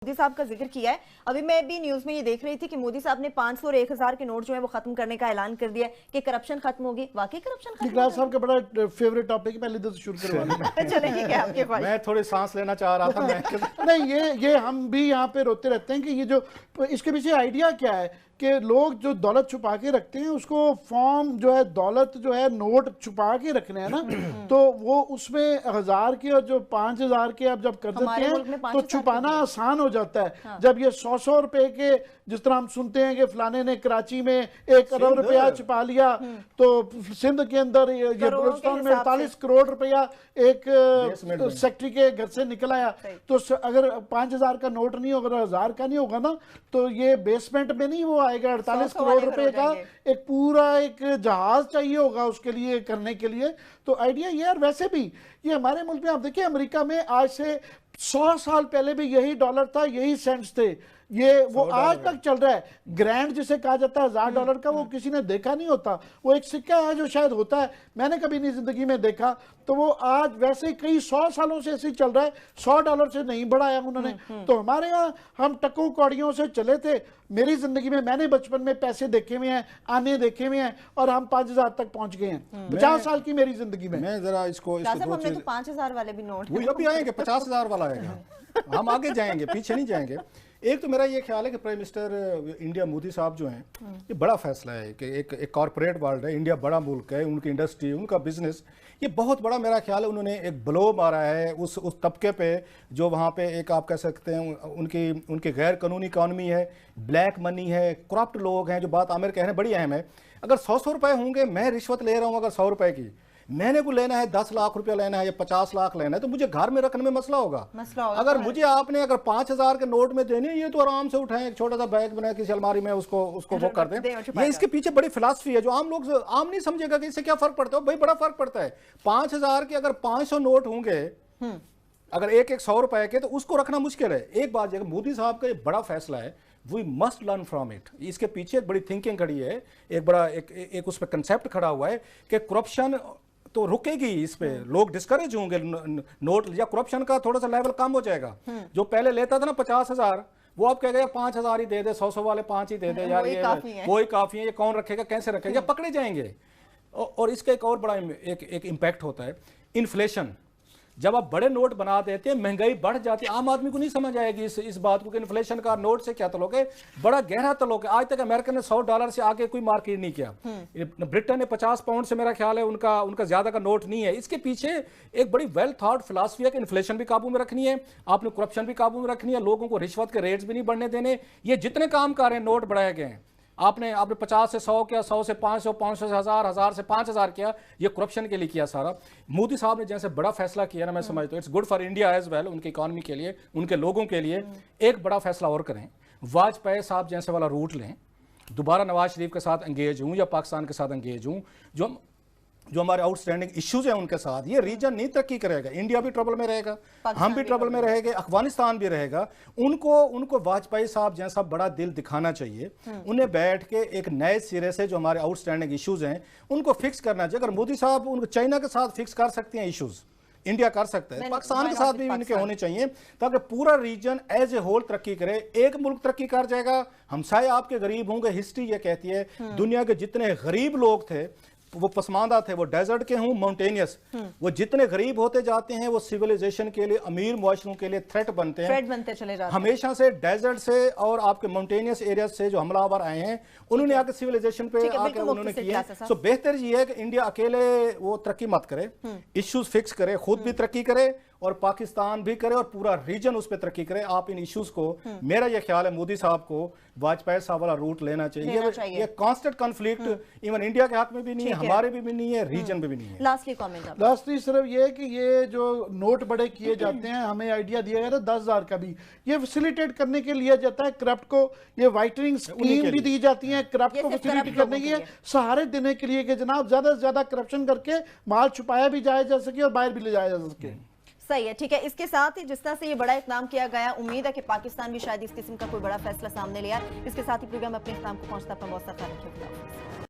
मोदी साहब का जिक्र किया है। अभी मैं भी न्यूज में ये देख रही थी कि मोदी साहब ने 500 और 1000 के नोट जो है वो खत्म करने का ऐलान कर दिया कि करप्शन खत्म होगी। वाकई करप्शन खत्म निकलास साहब का बड़ा फेवरेट टॉपिक है, पहले तो शुरू करवा लें। चले ठीक है आपके ख्वाहिश। मैं थोड़ी सांस लेना चाह रहा था मैं नहीं, ये हम भी यहाँ पे रोते रहते हैं कि ये जो इसके पीछे आइडिया क्या है कि लोग जो दौलत छुपा के रखते हैं उसको फॉर्म जो है दौलत जो है नोट छुपा के रखने हैं ना, तो वो उसमें 1000 के और जो 5000 के आप जब कर देते हैं तो छुपाना आसान हो जाता है। हाँ। जब ये 100 रुपए के, जिस तरह हम सुनते हैं कि फलाने ने कराची में 1 अरब रुपया छुपा लिया, तो सिंध के अंदर ये बलूचिस्तान में 48 करोड़ रुपया एक सेक्रेटरी के घर से निकल आया। तो अगर 5000 का नोट नहीं होगा, 1000 का नहीं होगा ना, तो ये बेसमेंट में नहीं वो आएगा। 48 करोड़ रुपए का एक पूरा एक जहाज चाहिए होगा उसके लिए करने के लिए। तो आइडिया ये, और वैसे भी ये हमारे मुल्क में आप देखिए, अमेरिका में आज से 100 साल पहले भी यही डॉलर था, यही सेंट्स थे, ये वो आज तक चल रहा है। ग्रैंड जिसे कहा जाता है $1000 का, वो किसी ने देखा नहीं होता। वो एक सिक्का है जो शायद होता है, मैंने कभी नहीं जिंदगी में देखा। तो वो आज वैसे कई 100 सालों से ऐसे ही चल रहा है, $100 से नहीं बढ़ाया उन्होंने। तो हमारे यहाँ हम टक्कों कौड़ियों से चले थे। मेरी जिंदगी में मैंने बचपन में पैसे देखे हुए हैं, आने देखे हुए हैं, और हम 5000 तक पहुंच गए हैं 50 साल की मेरी जिंदगी में। मैं जरा इसको हमने तो 5000 वाले भी नोट अभी आएंगे, 50000 वाला आएगा। हम आगे जाएंगे, पीछे नहीं जाएंगे। एक तो मेरा ये ख्याल है कि प्राइम मिनिस्टर इंडिया मोदी साहब जो हैं, ये बड़ा फैसला है कि एक कॉर्पोरेट वर्ल्ड है, इंडिया बड़ा मुल्क है, उनकी इंडस्ट्री, उनका बिजनेस, ये बहुत बड़ा मेरा ख्याल है उन्होंने एक ब्लो मारा है उस तबके पे जो वहाँ पे एक आप कह सकते हैं उनकी गैर कानूनी इकॉनमी है, ब्लैक मनी है, करप्ट लोग हैं। जो बात आमिर कह रहे हैं बड़ी अहम है। अगर 100 रुपए होंगे, मैं रिश्वत ले रहा हूँ अगर 100 रुपए की, मैंने को लेना है 10 लाख रुपया लेना है या 50 लाख लेना है, तो मुझे घर में रखने में मसला होगा। अगर मुझे आपने अगर 5000 के नोट में देने, ये तो आराम से उठाएं, एक छोटा सा बैग बना किसी अलमारी में उसको वो कर दें। ये इसके पीछे बड़ी फिलॉसफी है जो आम लोग आम नहीं समझेगा कि इससे क्या फर्क पड़ता है। भाई बड़ा फर्क पड़ता है। 5000 के अगर 500 नोट होंगे, अगर एक 100 रुपए के, तो उसको रखना मुश्किल है। एक बात है, मोदी साहब का ये बड़ा फैसला है, we must learn from it. इसके पीछे एक बड़ी थिंकिंग खड़ी है, एक बड़ा एक उस पर कंसेप्ट खड़ा हुआ है कि करप्शन तो रुकेगी। इस पे लोग डिस्करेज होंगे, नोट या करप्शन का थोड़ा सा लेवल कम हो जाएगा। जो पहले लेता था ना 50,000, वो अब कहेगा 5,000 ही दे दे, 100 वाले 5 ही दे दे यार, ये वही काफी है, ये कौन रखेगा, कैसे रखेगा, पकड़े जाएंगे। और इसका एक और बड़ा एक इम्पैक्ट होता है, इन्फ्लेशन। जब आप बड़े नोट बना देते हैं, महंगाई बढ़ जाती है। आम आदमी को नहीं समझ आएगी इस बात को कि इन्फ्लेशन का नोट से क्या तल्लुक है। बड़ा गहरा तल्लुक है। आज तक अमेरिका ने $100 से आगे कोई मार्केट नहीं किया। ब्रिटेन ने 50 पाउंड से, मेरा ख्याल है उनका ज्यादा का नोट नहीं है। इसके पीछे एक बड़ी वेल थॉट फिलॉसफी है कि इन्फ्लेशन भी काबू में रखनी है, आपने करप्शन भी काबू में रखनी है, लोगों को रिश्वत के रेट्स भी नहीं बढ़ने देने। ये जितने काम कर रहे हैं, नोट बढ़ाए गए हैं, आपने 50 से 100 किया, 100 से 500, 500 से 1000, 1000 से 5000 किया, ये करप्शन के लिए किया सारा। मोदी साहब ने जैसे बड़ा फैसला किया ना, मैं समझता हूँ it's good for India as well, उनकी इकॉनमी के लिए, उनके लोगों के लिए। एक बड़ा फैसला और करें, वाजपेयी साहब जैसे वाला रूट लें, दोबारा नवाज शरीफ के साथ एंगेज हूँ या पाकिस्तान के साथ एंगेज हूँ, जो हमारे आउटस्टैंडिंग इश्यूज हैं उनके साथ। ये रीजन नहीं तरक्की करेगा, इंडिया भी ट्रबल में रहेगा, हम भी ट्रबल में रहेंगे, अफगानिस्तान भी रहेगा। उनको वाजपेयी साहब जैसा बड़ा दिल दिखाना चाहिए। उन्हें बैठ के एक नए सिरे से जो हमारे आउटस्टैंडिंग इश्यूज हैं उनको फिक्स करना चाहिए। अगर मोदी साहब उनको चाइना के साथ फिक्स कर सकते हैं इश्यूज, इंडिया कर सकता है, पाकिस्तान के साथ भी इनके होने चाहिए, ताकि पूरा रीजन एज ए होल तरक्की करे। एक मुल्क तरक्की कर जाएगा, हमसाए आपके गरीब होंगे। हिस्ट्री ये कहती है दुनिया के जितने गरीब लोग थे वो पसमानदा थे, वो डेजर्ट के हों, माउंटेनियस, वो जितने गरीब होते जाते हैं वो सिविलाइजेशन के लिए, अमीर मुआशरों के लिए थ्रेट बनते चले जाते हैं। हमेशा से डेजर्ट से और आपके माउंटेनियस एरिया से जो हमलावर आए हैं, उन्होंने आके सिविलाइजेशन पे आके उन्होंने किया। सो बेहतर ये है कि इंडिया अकेले वो तरक्की मत करे, इश्यूज फिक्स करे, खुद भी तरक्की करे और पाकिस्तान भी करे और पूरा रीजन उस पर तरक्की करे। आप इन इश्यूज को, मेरा यह ख्याल है मोदी साहब को वाजपेयी साहब वाला रूट लेना चाहिए। ये कांस्टेंट कॉन्फ्लिक्ट इवन इंडिया के हाथ में भी नहीं है, हमारे भी नहीं है, रीजन में भी नहीं है। लास्टली सिर्फ ये है कि ये जो नोट बड़े किए जाते हैं, हमें आइडिया दिया गया था 10,000 का भी, ये फैसिलिटेट करने के लिए जाता है करप्ट को। ये वाइटनिंग स्कीम भी दी जाती है करप्ट को फैसिलिटेट करने के लिए, सहारे देने के लिए कि जनाब ज्यादा से ज्यादा करप्शन करके माल छुपाया भी जाया जा सके और बाहर भी ले जाया जा सके। सही है, ठीक है। इसके साथ ही जिस तरह से ये बड़ा इकदाम किया गया, उम्मीद है कि पाकिस्तान भी शायद इस किस्म का कोई बड़ा फैसला सामने लिया। इसके साथ ही प्रोग्राम अपने इख्तिताम को पहुंचता, अपना बहुत सा ख्याल रखिए।